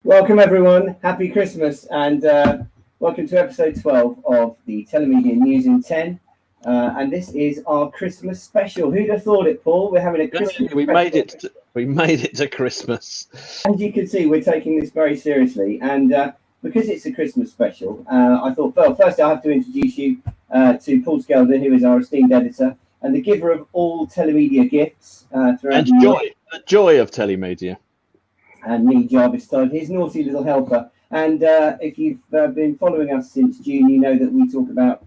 Welcome everyone, happy Christmas, and welcome to episode 12 of the Telemedia News in 10. And this is our Christmas special. Who'd have thought it, Paul? We're having a Christmas we special. We made it to Christmas. As you can see, we're taking this very seriously, and because it's a Christmas special, I thought, well, first I have to introduce you to Paul Skeldon, who is our esteemed editor and the giver of all Telemedia gifts throughout the joy of Telemedia. And me, Jarvis Todd, his naughty little helper. And if you've been following us since June, you know that we talk about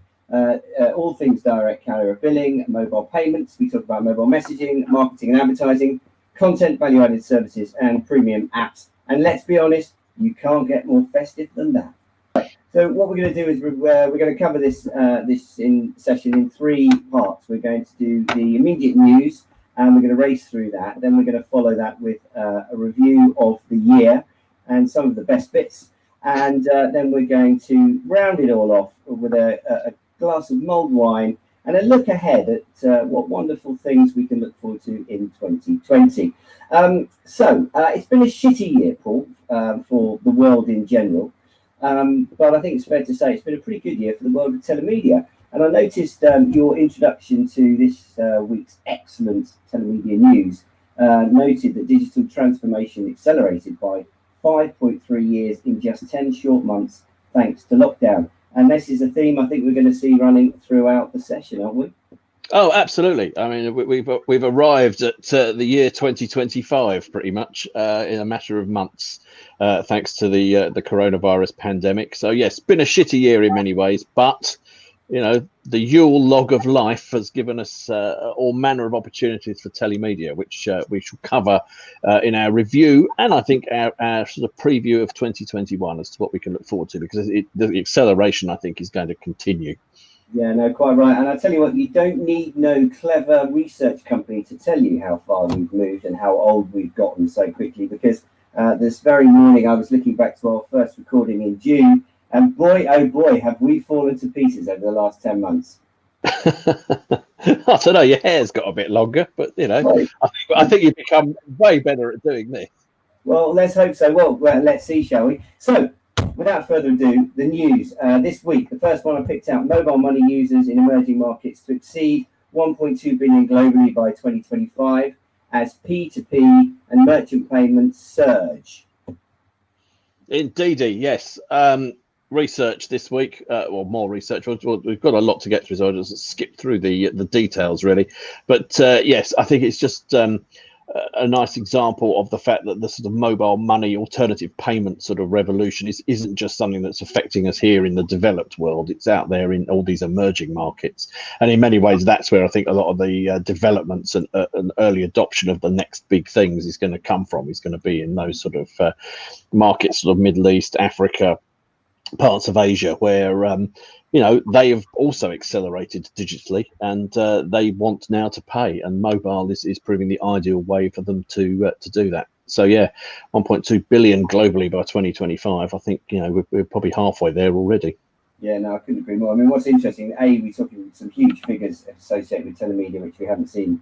all things direct carrier billing, mobile payments. We talk about mobile messaging, marketing and advertising, content, value-added services, and premium apps. And let's be honest, you can't get more festive than that. So what we're going to do is we're going to cover this session in three parts. We're going to do the immediate news, and we're going to race through that. Then we're going to follow that with a review of the year and some of the best bits. And then we're going to round it all off with a glass of mulled wine and a look ahead at what wonderful things we can look forward to in 2020. So it's been a shitty year, Paul, for the world in general. But I think it's fair to say it's been a pretty good year for the world of telemedia. And I noticed your introduction to this week's excellent Telemedia news noted that digital transformation accelerated by 5.3 years in just 10 short months, thanks to lockdown. And this is a theme I think we're going to see running throughout the session, aren't we? Oh, absolutely. I mean, we've arrived at the year 2025 pretty much in a matter of months, thanks to the coronavirus pandemic. So yes, been a shitty year in many ways, but you know, the Yule log of life has given us all manner of opportunities for Telemedia, which we shall cover in our review and I think our sort of preview of 2021 as to what we can look forward to, because the acceleration, I think, is going to continue. Yeah, no, quite right. And I tell you what, you don't need no clever research company to tell you how far we've moved and how old we've gotten so quickly, because this very morning I was looking back to our first recording in June, and boy, oh boy, have we fallen to pieces over the last 10 months. I don't know, your hair's got a bit longer, but, you know, right. I think you've become way better at doing this. Well, let's hope so. Well, let's see, shall we? So, without further ado, the news. This week, the first one I picked out, mobile money users in emerging markets to exceed 1.2 billion globally by 2025 as P2P and merchant payments surge. Indeedy, yes. Research this week, or more research. We've got a lot to get through, so I'll just skip through the details really. But yes, I think it's just a nice example of the fact that the sort of mobile money alternative payment sort of revolution isn't just something that's affecting us here in the developed world. It's out there in all these emerging markets, and in many ways that's where I think a lot of the developments and early adoption of the next big things is going to come from. It's going to be in those sort of markets, sort of Middle East, Africa, parts of Asia, where you know, they have also accelerated digitally, and they want now to pay, and mobile is proving the ideal way for them to do that. So yeah, 1.2 billion globally by 2025. I think, you know, we're probably halfway there already. Yeah, no, I couldn't agree more. I mean, what's interesting, we're talking some huge figures associated with Telemedia, which we haven't seen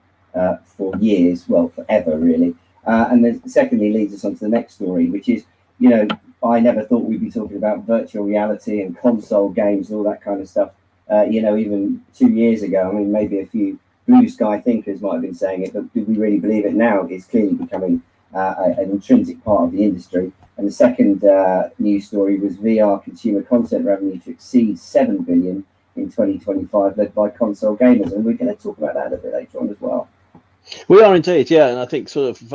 for years, well, forever really. And then secondly leads us on to the next story, which is, you know, I never thought we'd be talking about virtual reality and console games and all that kind of stuff, you know, even 2 years ago. I mean, maybe a few blue sky thinkers might have been saying it, but do we really believe it now? It's clearly becoming an intrinsic part of the industry. And the second news story was VR consumer content revenue to exceed 7 billion in 2025, led by console gamers. And we're going to talk about that a bit later on as well. We are indeed, yeah, and I think sort of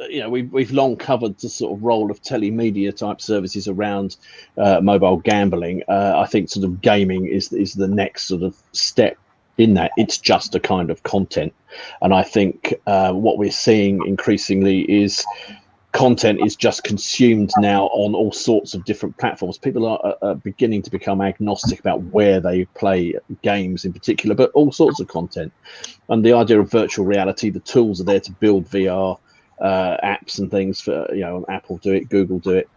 you know, we've long covered the sort of role of telemedia type services around mobile gambling. I think sort of gaming is the next sort of step in that. It's just a kind of content, and I think what we're seeing increasingly is content is just consumed now on all sorts of different platforms. People are beginning to become agnostic about where they play games in particular, but all sorts of content. And the idea of virtual reality, the tools are there to build VR apps and things for, you know, Apple do it, Google do it.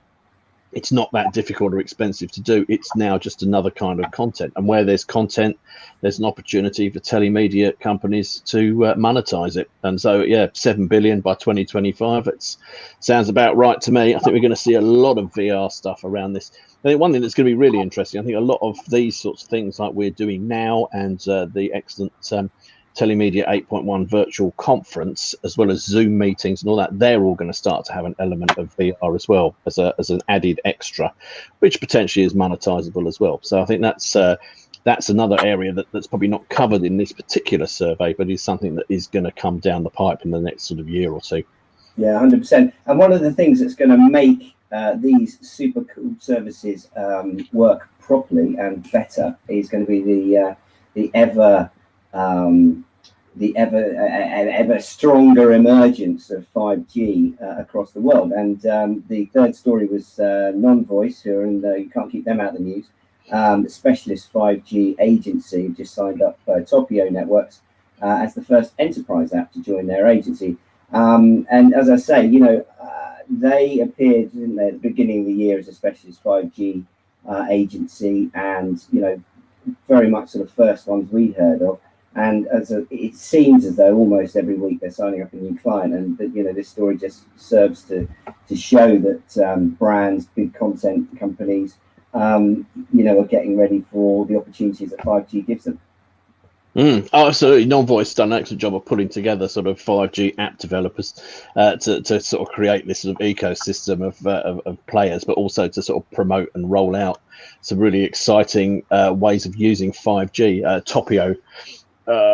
it's not that difficult or expensive to do. It's now just another kind of content, and where there's content, there's an opportunity for telemedia companies to monetize it. And so, yeah, 7 billion by 2025. It sounds about right to me. I think we're going to see a lot of VR stuff around this. I think one thing that's going to be really interesting, I think a lot of these sorts of things like we're doing now, and the excellent Telemedia 8.1 virtual conference, as well as Zoom meetings and all that, they're all going to start to have an element of VR as well, as an added extra, which potentially is monetizable as well. So I think that's another area that's probably not covered in this particular survey, but is something that is going to come down the pipe in the next sort of year or two. Yeah, 100%. And one of the things that's going to make these super cool services work properly and better is going to be the ever stronger emergence of 5G across the world. And the third story was Non-Voice, who are you can't keep them out of the news. Specialist 5G agency just signed up Topio Networks as the first enterprise app to join their agency. And as I say, they appeared, didn't they, at the beginning of the year as a specialist 5G agency, and very much sort of first ones we heard of. And it seems as though almost every week they're signing up a new client, and this story just serves to show that brands, big content companies, are getting ready for the opportunities that 5G gives them. Oh, absolutely. Non-Voice done an excellent job of putting together sort of 5G app developers to sort of create this sort of ecosystem of players, but also to sort of promote and roll out some really exciting ways of using 5G. Topio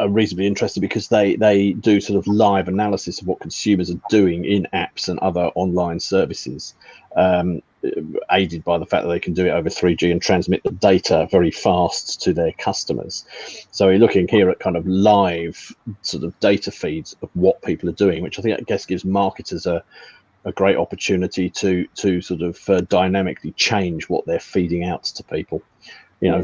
reasonably interested because they do sort of live analysis of what consumers are doing in apps and other online services, aided by the fact that they can do it over 3G and transmit the data very fast to their customers. So we're looking here at kind of live sort of data feeds of what people are doing, which I guess gives marketers a great opportunity to sort of dynamically change what they're feeding out to people.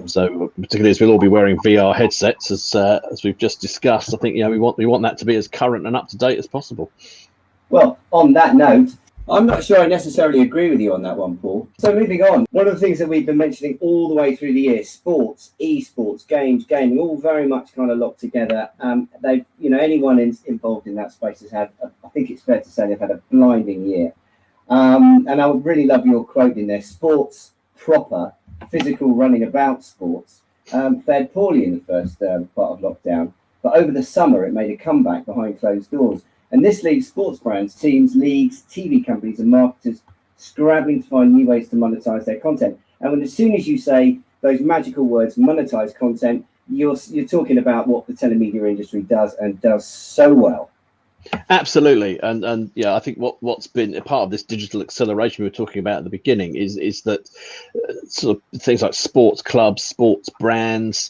So particularly as we'll all be wearing VR headsets, as we've just discussed, I think we want that to be as current and up to date as possible. Well, on that note, I'm not sure I necessarily agree with you on that one, Paul. So moving on, one of the things that we've been mentioning all the way through the year: sports, esports, games, gaming, all very much kind of locked together. They've, anyone involved in that space has had, I think it's fair to say, they've had a blinding year. And I would really love your quote in there: sports proper, physical running about sports, fared poorly in the first part of lockdown, but over the summer it made a comeback behind closed doors. And this leaves sports brands, teams, leagues, TV companies and marketers scrabbling to find new ways to monetize their content. And as soon as you say those magical words, monetize content, you're talking about what the telemedia industry does, and does so well. Absolutely, and yeah, I think what's been a part of this digital acceleration we were talking about at the beginning is that sort of things like sports clubs, sports brands,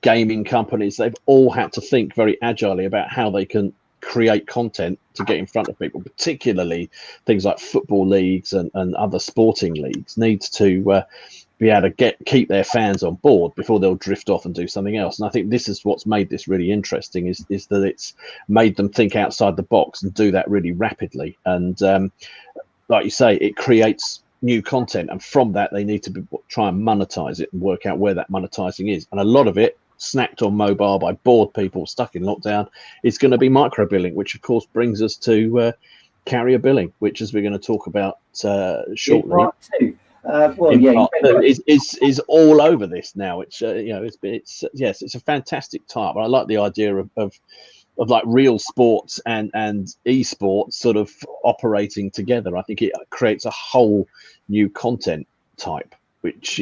gaming companies, they've all had to think very agilely about how they can create content to get in front of people, particularly things like football leagues and other sporting leagues need to be able to keep their fans on board before they'll drift off and do something else. And I think this is what's made this really interesting, is that it's made them think outside the box and do that really rapidly. And like you say, it creates new content, and from that they need to try and monetize it and work out where that monetizing is. And a lot of it, snacked on mobile by bored people stuck in lockdown, is going to be micro billing, which of course brings us to carrier billing, which, as we're going to talk about shortly, is all over this now. It's it's a fantastic type. I like the idea of like real sports and esports sort of operating together. I think it creates a whole new content type, which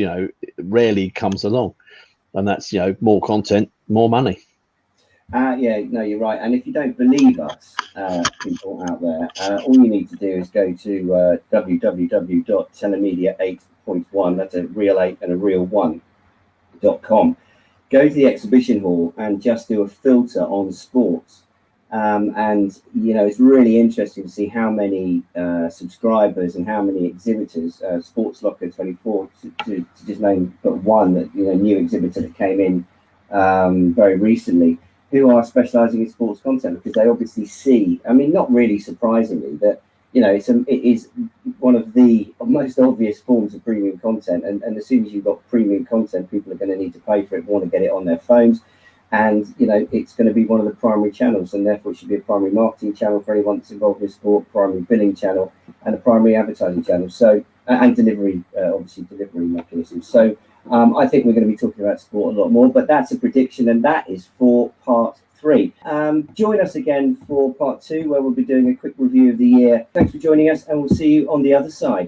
rarely comes along. And that's, more content, more money. You're right. And if you don't believe us, people out there, all you need to do is go to www.telemedia8.1, that's a real 8 and a real 1.com. Go to the exhibition hall and just do a filter on sports. It's really interesting to see how many subscribers and how many exhibitors, Sports Locker 24 to just name but one, that new exhibitor that came in very recently, who are specializing in sports content, because they obviously see, not really surprisingly, that it is one of the most obvious forms of premium content. And as soon as you've got premium content, people are going to need to pay for it, want to get it on their phones. And, it's going to be one of the primary channels, and therefore it should be a primary marketing channel for anyone that's involved with sport, primary billing channel, and a primary advertising channel. So, and delivery, obviously delivery mechanisms. So I think we're going to be talking about sport a lot more, but that's a prediction, and that is for part 3. Join us again for part 2, where we'll be doing a quick review of the year. Thanks for joining us, and we'll see you on the other side.